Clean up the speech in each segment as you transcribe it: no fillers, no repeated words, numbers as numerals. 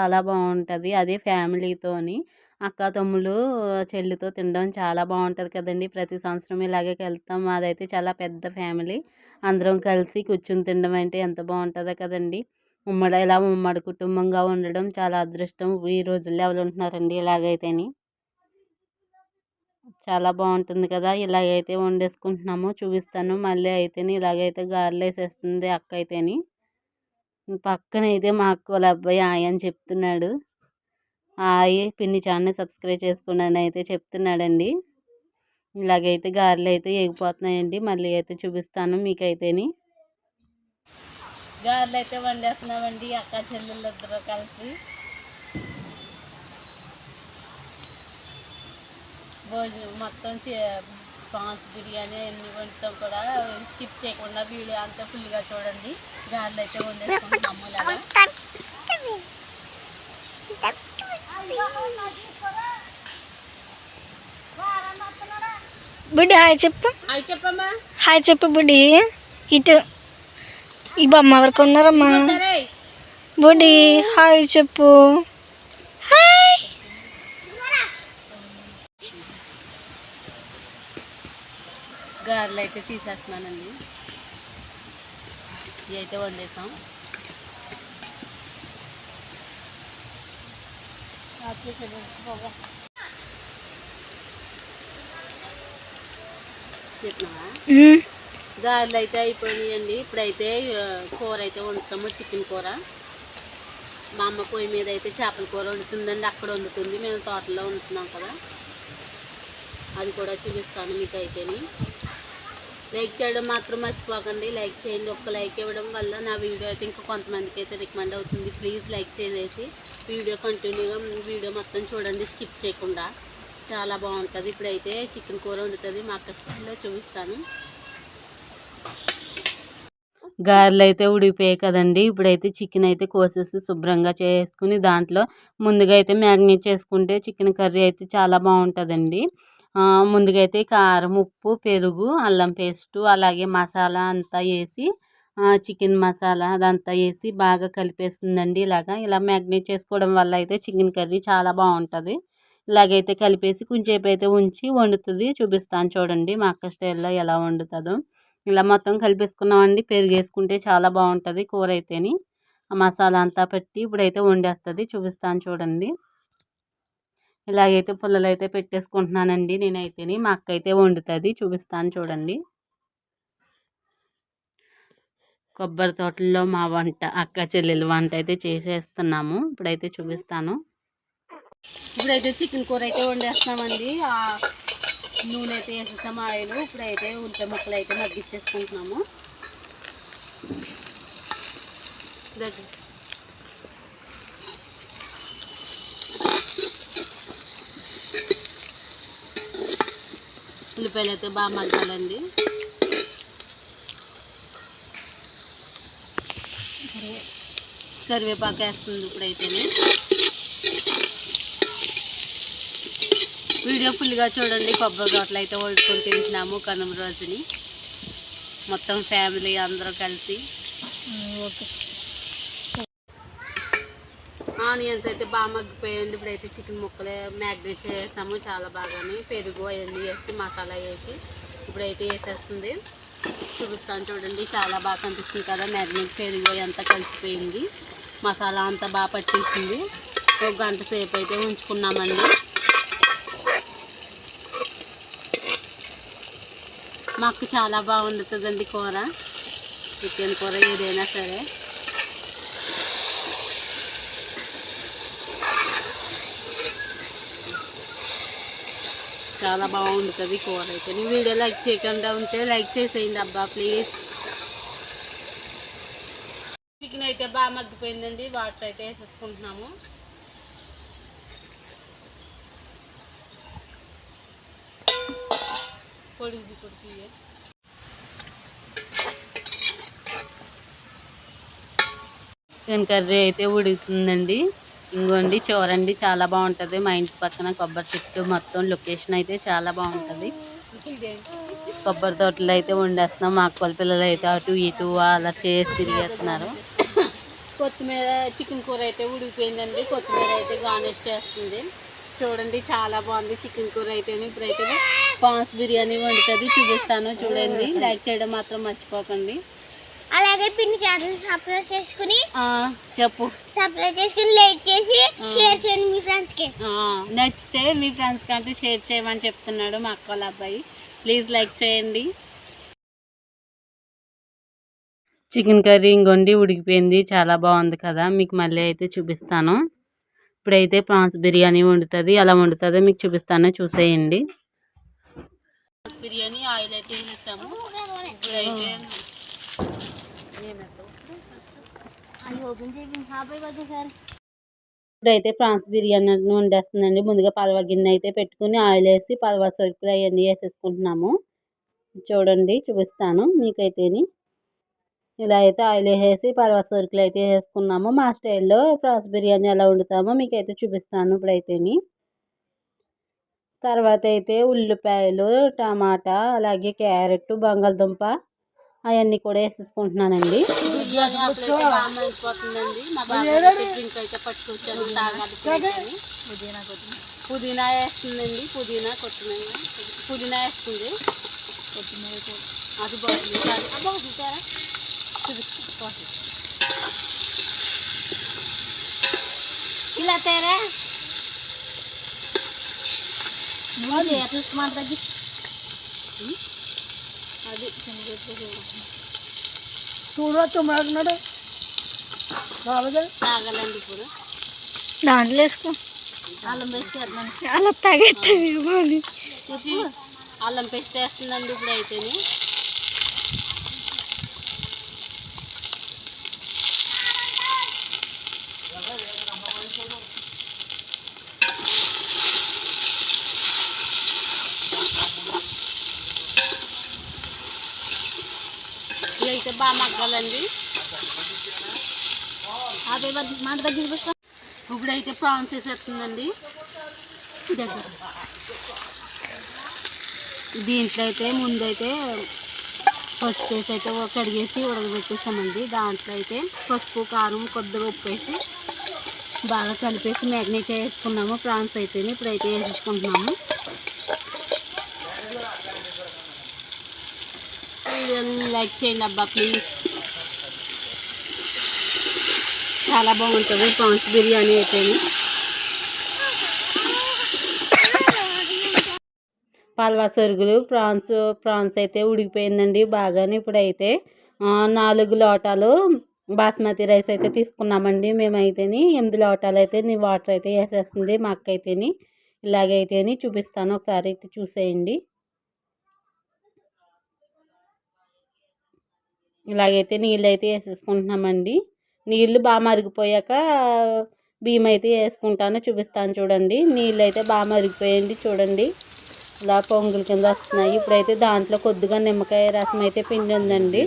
చాలా బాగుంటుంది. అదే ఫ్యామిలీతోని అక్క తమ్ముళ్ళు చెల్లితో తినడం చాలా బాగుంటుంది కదండి. ప్రతి సంవత్సరం ఇలాగే వెళ్తాం. మాదైతే చాలా పెద్ద ఫ్యామిలీ. అందరం కలిసి కూర్చుని తినడం అంటే ఎంత బాగుంటుందో కదండి. ఉమ్మడి కుటుంబంగా ఉండడం చాలా అదృష్టం. ఈ రోజుల్లో ఎవరు ఉంటున్నారండి ఇలాగైతేని. చాలా బాగుంటుంది కదా. ఇలాగైతే వండేసుకుంటున్నాము, చూపిస్తాను. మళ్ళీ అయితేని ఇలాగైతే గారెలు వేసేస్తుంది అక్క అయితేని. పక్కన అయితే మా అక్క వాళ్ళ అబ్బాయి హాయ్ అని చెప్తున్నాడు. హాయ్ పిన్ని ఛానల్ని సబ్స్క్రైబ్ చేసుకోండి అని అయితే చెప్తున్నాడండి. ఇలాగైతే గారెలు అయితే ఎగిపోతున్నాయండి. మళ్ళీ అయితే చూపిస్తాను మీకైతేని. గారెలు అయితే వండేస్తున్నామండి అక్క చెల్లెళ్ళు ఇద్దరు కలిసి. భోజనం మొత్తం ప్రాన్స్ బిర్యానీ అన్ని వండుతాం కూడా. స్కిప్ చేయకుండా వీడియో అంతా ఫుల్గా చూడండి. గారెలు అయితే వండేసుకుంటున్నాము ఇలాగా. బుడ్డి హాయ్ చెప్పు. హాయ్ చెప్పమ్మా. హాయ్ చెప్పు బుడ్డి. ఇటు ఈ బొమ్మ వరకు ఉన్నారమ్మా. బుడ్డి హాయ్ చెప్పు. హాయ్. గారెలు అయితే తీసేస్తున్నానండి. ఇవి అయితే వండేసాం. చెప్పినావా? గారెలు అయితే అయిపోయినాయండి. ఇప్పుడైతే కూర అయితే వండుతాము, చికెన్ కూర. మా అమ్మ పొయ్యి మీద అయితే చేపల కూర వండుతుందండి. అక్కడ వండుతుంది, మేము తోటలో వండుతున్నాం కదా. అది కూడా చూపిస్తాను మీకు అయితేని. లైక్ చేయడం మాత్రం మర్చిపోకండి. లైక్ చేయండి. ఒక్క లైక్ ఇవ్వడం వల్ల నా వీడియో అయితే ఇంకా కొంతమందికి అయితే రికమెండ్ అవుతుంది. ప్లీజ్ లైక్ చేసేసి వీడియో కంటిన్యూగా వీడియో మొత్తం చూడండి, స్కిప్ చేయకుండా. చాలా బాగుంటుంది. ఇప్పుడైతే చికెన్ కూర వండుతుంది, మా అక్క స్టైల్లో చూపిస్తాను. గారెలు అయితే ఉడికిపోయాయి కదండి. ఇప్పుడైతే చికెన్ అయితే కోసేసి శుభ్రంగా చేసుకుని దాంట్లో ముందుగా అయితే మ్యారినేట్ చేసుకుంటే చికెన్ కర్రీ అయితే చాలా బాగుంటుందండి. ముందుగా అయితే కారం, ఉప్పు, పెరుగు, అల్లం పేస్టు అలాగే మసాలా అంతా వేసి చికెన్ మసాలా అదంతా వేసి బాగా కలిపేస్తుందండి. ఇలా మ్యారినేట్ చేసుకోవడం వల్ల అయితే చికెన్ కర్రీ చాలా బాగుంటుంది. ఇలాగైతే కలిపేసి కొంచెంసేపు అయితే ఉంచి వండుతుంది. చూపిస్తాను చూడండి మా అక్క స్టైల్లో ఎలా వండుతుందో. ఇలా మొత్తం కలిపేసుకున్నామండి. పెరుగు వేసుకుంటే చాలా బాగుంటుంది కూర అయితేని. మసాలా అంతా పెట్టి ఇప్పుడైతే వండేస్తుంది. చూపిస్తాను చూడండి. ఇలాగైతే పుల్లలు అయితే పెట్టేసుకుంటున్నానండి నేనైతేని. మా అక్క అయితే వండుతుంది. చూపిస్తాను చూడండి. కొబ్బరి తోటల్లో మా వంట, అక్క చెల్లెలు వంట అయితే చేసేస్తున్నాము. ఇప్పుడైతే చూపిస్తాను. ఇప్పుడైతే చికెన్ కూర అయితే వండేస్తామండి. నూనె అయితే వేసేస్తాము, ఆయిల్. ఇప్పుడైతే ఉల్లిపాయ ముక్కలు అయితే మగ్గిచ్చేసుకుంటున్నాము. ఉల్లిపాయలు అయితే బాగా మగ్గాలండి. కరివేపాకు వేస్తుంది ఇప్పుడైతేనే. వీడియో ఫుల్గా చూడండి. కొబ్బరి తోటలు అయితే వండుకొని తింటున్నాము కనుమ రోజుని, మొత్తం ఫ్యామిలీ అందరూ కలిసి. ఓకే. ఆనియన్స్ అయితే బాగా మగ్గిపోయింది. ఇప్పుడైతే చికెన్ ముక్కలు మ్యాగ్నేట్ చేసాము చాలా బాగానే. పెరుగు అవన్నీ వేసి మసాలా వేసి ఇప్పుడైతే వేసేస్తుంది. చూపిస్తాను చూడండి. చాలా బాగా కనిపిస్తుంది కదా. మ్యాగ్నేట్ పెరుగు అంతా కలిసిపోయింది, మసాలా అంతా బాగా పట్టేసింది. ఒక గంట సేపు అయితే ఉంచుకున్నామండి. మాకు చాలా బాగుంటుందండి కూర, చికెన్ కూర ఏదైనా సరే. చాలా బాగుంటుంది కూర అయితే. నీ వీడియో లైక్ చేయకుండా ఉంటే లైక్ చేసేయండి అబ్బా ప్లీజ్. చికెన్ అయితే బాగా మగ్గిపోయిందండి. వాటర్ అయితే వేసేసుకుంటున్నాము. పొడిగి చికెన్ కర్రీ అయితే ఉడుకుతుందండి. ఇంకోండి చూడండి, చాలా బాగుంటుంది. మా ఇంటి పక్కన కొబ్బరి చెట్టు, మొత్తం లొకేషన్ అయితే చాలా బాగుంటుంది. కొబ్బరి తోటలు అయితే వండేస్తున్నాం. మా అక్కల పిల్లలు అయితే అటు ఇటు అలా చేసి తిరిగేస్తున్నారు. కొత్తిమీర చికెన్ కూర అయితే ఉడికిపోయిందండి. కొత్తిమీర అయితే గార్నిష్ చేస్తుంది. చూడండి చాలా బాగుంది చికెన్ కూర అయితే. ఇప్పుడైతే ప్రాన్స్ బిర్యానీ వండుతుంది, చూపిస్తాను చూడండి. లైక్ చేయడం మాత్రం మర్చిపోకండి. అలాగే పిన్ని ఛానల్ సబ్స్క్రైబ్ చేసుకుని చెప్పు సబ్స్క్రైబ్ చేసుకుని లైక్ చేసి షేర్ చేయండి మీ ఫ్రెండ్స్కి. నచ్చితే మీ ఫ్రెండ్స్ కంటే షేర్ చేయమని చెప్తున్నాడు మా అక్క వాళ్ళ అబ్బాయి. ప్లీజ్ లైక్ చేయండి. చికెన్ కర్రీ ఇంకొండి ఉడికిపోయింది, చాలా బాగుంది కదా. మీకు మళ్ళీ అయితే చూపిస్తాను. ఇప్పుడైతే ప్రాన్స్ బిర్యానీ వండుతుంది, అలా వండుతుందో మీకు చూపిస్తాను, చూసేయండి. బిర్యానీ ఆయిల్ అయితే వేసాము. ఇప్పుడైతే ప్రాన్స్ బిర్యానీ వండేస్తుందండి. ముందుగా పలవ గిన్నె అయితే పెట్టుకుని ఆయిల్ వేసి పలవ సరుకులు అవన్నీ వేసేసుకుంటున్నాము. చూడండి చూపిస్తాను మీకైతేని. ఇలా అయితే ఆయిల్ వేసేసి పలవ సరుకులు అయితే వేసుకున్నాము. మా స్టైల్లో ప్రాన్స్ బిర్యానీ ఎలా వండుతామో మీకైతే చూపిస్తాను ఇప్పుడైతేని. తర్వాత అయితే ఉల్లిపాయలు, టమాటా, అలాగే క్యారెట్, బంగాళదుంప అవన్నీ కూడా వేసేసుకుంటున్నానండి. పుదీనా వేస్తుందండి, పుదీనా కొత్తిమీర, పుదీనా వేస్తుంది, అది బాగుంది. ఇలా తేరా అది చూడవచ్చు మాకున్నాడు తాగాలండి. ఇప్పుడు దాంట్లో వేసుకో, అల్లం పేస్ట్ వేస్తున్నాను. అలా తాగేస్తుంది. అల్లం పేస్ట్ వేస్తుందండి ఇప్పుడు అయితేనే. ఇదైతే బాగా మగ్గాలండి. మాట దగ్గర ఇప్పుడైతే ప్రాన్స్ వేసేస్తుందండి. దగ్గర దీంట్లో అయితే ముందైతే పసుపు వేసి అయితే కడిగేసి ఉడకబెట్టేసామండి. దాంట్లో అయితే పసుపు, కారం, కొద్దిగా ఉప్పు వేసి బాగా కలిపేసి మ్యాగ్నేట్ చేసుకున్నాము ప్రాన్స్ అయితే. ఇప్పుడైతే వేసేసుకుంటున్నాము. లైక్ చేయండి అబ్బా ప్లీజ్. చాలా బాగుంటుంది ప్రాన్స్ బిర్యానీ అయితే. పల్వా సరుగులు ప్రాన్స్ అయితే ఉడికిపోయిందండి బాగానే. ఇప్పుడైతే 4 లోటాలు బాస్మతి రైస్ అయితే తీసుకున్నామండి మేమైతేని. 8 లోటాలు అయితే వాటర్ అయితే వేసేస్తుంది మా అక్క అయితేని. ఇలాగైతేని చూపిస్తాను, ఒకసారి అయితే చూసేయండి. ఇలాగైతే నీళ్ళు అయితే వేసేసుకుంటున్నామండి. నీళ్ళు బాగా మరిగిపోయాక బియ్యం అయితే వేసుకుంటాను, చూపిస్తాను చూడండి. నీళ్ళు అయితే బాగా మరిగిపోయండి చూడండి, ఇలా పొంగుల కింద వస్తున్నాయి. ఇప్పుడైతే దాంట్లో కొద్దిగా నిమ్మకాయ రసం అయితే పిండి ఉందండి.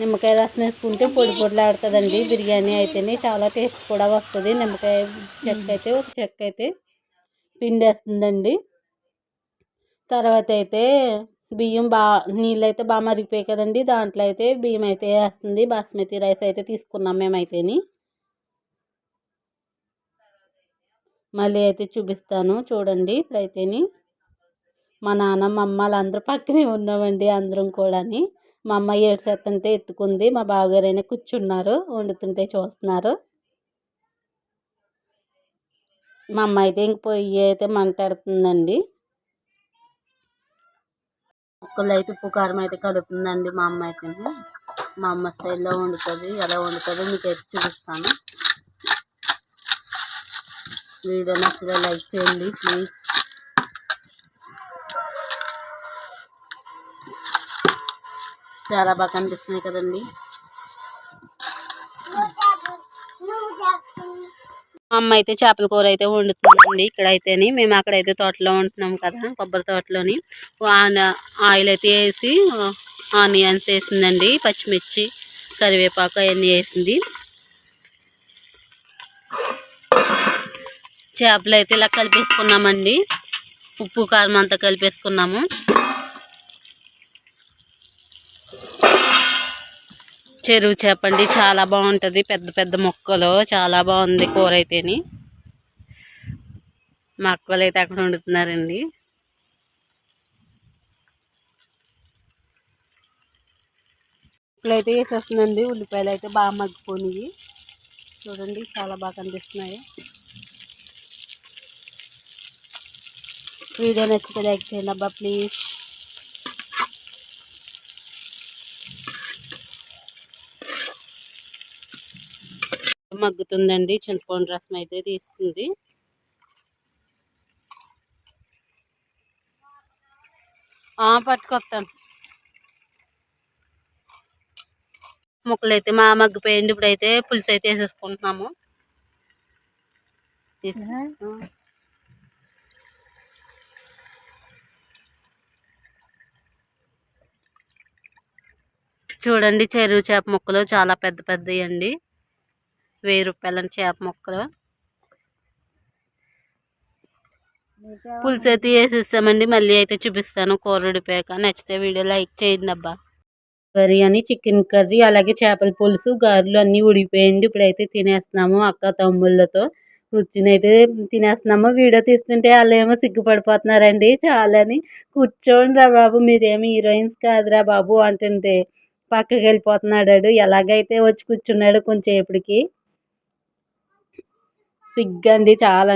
నిమ్మకాయ రసం వేసుకుంటే పొడి పొడిలాడుతుందండి బిర్యానీ అయితేనే. చాలా టేస్ట్ కూడా వస్తుంది. నిమ్మకాయ ఒక చెక్క అయితే పిండి వేస్తుందండి. తర్వాత అయితే బియ్యం నీళ్ళు అయితే బాగా మరిగిపోయాయి కదండి. దాంట్లో అయితే బియ్యం అయితే వేస్తుంది. బాస్మతి రైస్ అయితే తీసుకున్నాం మేమైతేని. మళ్ళీ అయితే చూపిస్తాను చూడండి. ఇప్పుడైతేని మా నాన్న, మా అమ్మ వాళ్ళందరూ పక్కనే ఉన్నామండి అందరం కూడాని. మా అమ్మ ఏడ్చేస్తుంటే ఎత్తుకుంది, మా బావగారైనా కూర్చున్నారు వండుతుంటే చూస్తున్నారు. మా అమ్మ అయితే ఇంక పొయ్యి అయితే మంటాడుతుందండి. ఒక్కళ్ళు అయితే ఉప్పు కారం అయితే కలుపుతుందండి మా అమ్మ అయితే. మా అమ్మ స్టైల్లో వండుతుంది, ఎలా వండుతుందో మీకు అయితే చూపిస్తాను. వీడియో నచ్చితే లైక్ చేయండి ప్లీజ్. చాలా బాగా కనిపిస్తున్నాయి కదండి. మా అమ్మ అయితే చేపల కూర అయితే వండుతుందండి ఇక్కడైతేని. మేము అక్కడైతే తోటలో ఉంటున్నాం కదా, కొబ్బరి తోటలోని. ఆయిల్ అయితే వేసి ఆనియన్స్ వేసిందండి, పచ్చిమిర్చి, కరివేపాకు అవన్నీ వేసింది. చేపలు అయితే ఇలా కలిపేసుకున్నామండి, ఉప్పు కారం అంతా కలిపేసుకున్నాము. చెరువు చేపండి, చాలా బాగుంటుంది. పెద్ద పెద్ద ముక్కలు, చాలా బాగుంది కూర అయితేని. మా అక్కలు అయితే అక్కడ వండుతున్నారండి. ఇట్లయితే వేసేస్తుందండి. ఉల్లిపాయలు అయితే బాగా మగ్గిపోయినాయి చూడండి, చాలా బాగా కనిపిస్తున్నాయి. వీడియో నచ్చితే లైక్ చేయండి అబ్బా ప్లీజ్. మగ్గుతుందండి, చింతపండు రసం అయితే తీస్తుంది. పట్టుకొస్తాను. ముక్కలు అయితే మా మగ్గిపోయింది. ఇప్పుడైతే పులుసు అయితే వేసేసుకుంటున్నాము. చూడండి, చెరువు చేప ముక్కలు చాలా పెద్ద పెద్దవి అండి. 1000 రూపాయల చేప ముక్కలు. పులుసు అయితే వేసేస్తామండి. మళ్ళీ అయితే చూపిస్తాను కూర ఉడిపోయాక. నచ్చితే వీడియో లైక్ చేయండి అబ్బా. బిర్యానీ, చికెన్ కర్రీ, అలాగే చేపల పులుసు, గారెలు అన్నీ ఉడికిపోయండి. ఇప్పుడైతే తినేస్తున్నాము అక్క తమ్ముళ్ళతో కూర్చుని అయితే తినేస్తున్నాము. వీడియో తీస్తుంటే వాళ్ళు ఏమో సిగ్గుపడిపోతున్నారండి చాలని. కూర్చోండి రా బాబు, మీరేమి హీరోయిన్స్ కాదురా బాబు అంటుంటే పక్కకి వెళ్ళిపోతున్నాడు. ఎలాగైతే వచ్చి కూర్చున్నాడు కొంచెంసేపటికి. సిగ్గండి చాలా.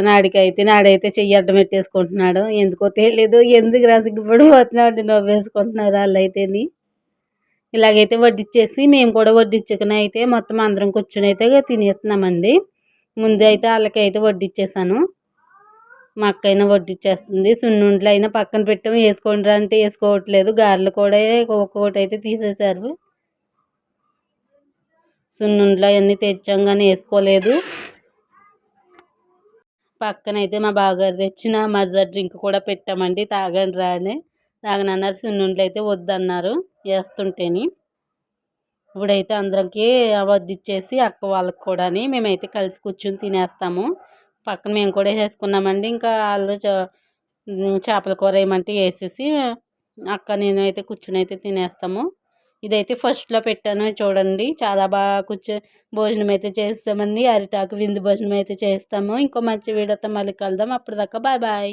నాడైతే చెయ్యి అడ్డం పెట్టేసుకుంటున్నాడు. ఎందుకో తెలియదు, ఎందుకు రా సిగ్గుపడిపోతున్నావు అంటే నవ్వేసుకుంటున్నారు వాళ్ళైతేని. ఇలాగైతే వడ్డిచ్చేసి మేము కూడా వడ్డించుకుని అయితే మొత్తం అందరం కూర్చొని అయితే తినేస్తున్నామండి. ముందు అయితే వాళ్ళకైతే వడ్డిచ్చేసాను. మా అక్క అయినా వడ్డిచ్చేస్తుంది. సున్నుండలు అయినా పక్కన పెట్టాము, వేసుకోండి అంటే వేసుకోవట్లేదు. గారెలు కూడా ఒక్కొక్కటి అయితే తీసేశారు. సున్నుండలు అవన్నీ తెచ్చాం కానీ వేసుకోలేదు. పక్కనైతే మా బావగారు తెచ్చిన మజా డ్రింక్ కూడా పెట్టామండి. తాగండి రా అని. తాగనన్నారు. సున్నుండలు అయితే వద్దన్నారు వేస్తుంటేని. ఇప్పుడైతే అందరికి వడ్డిచ్చేసి అక్క వాళ్ళకి కూడా మేమైతే కలిసి కూర్చొని తినేస్తాము. పక్కన మేము కూడా వేసుకున్నామండి. ఇంకా వాళ్ళు చేపల కూర ఏమంటే వేసేసి అక్క నేను అయితే కూర్చొని అయితే తినేస్తాము. ఇదైతే ఫస్ట్లో పెట్టాను చూడండి. చాలా బాగా భోజనం అయితే చేస్తామండి. అరిటాకు విందు భోజనం అయితే చేస్తాము. ఇంకో మంచి వీడియోతో మళ్ళీ కలుద్దాం. అప్పటిదాకా బాయ్ బాయ్.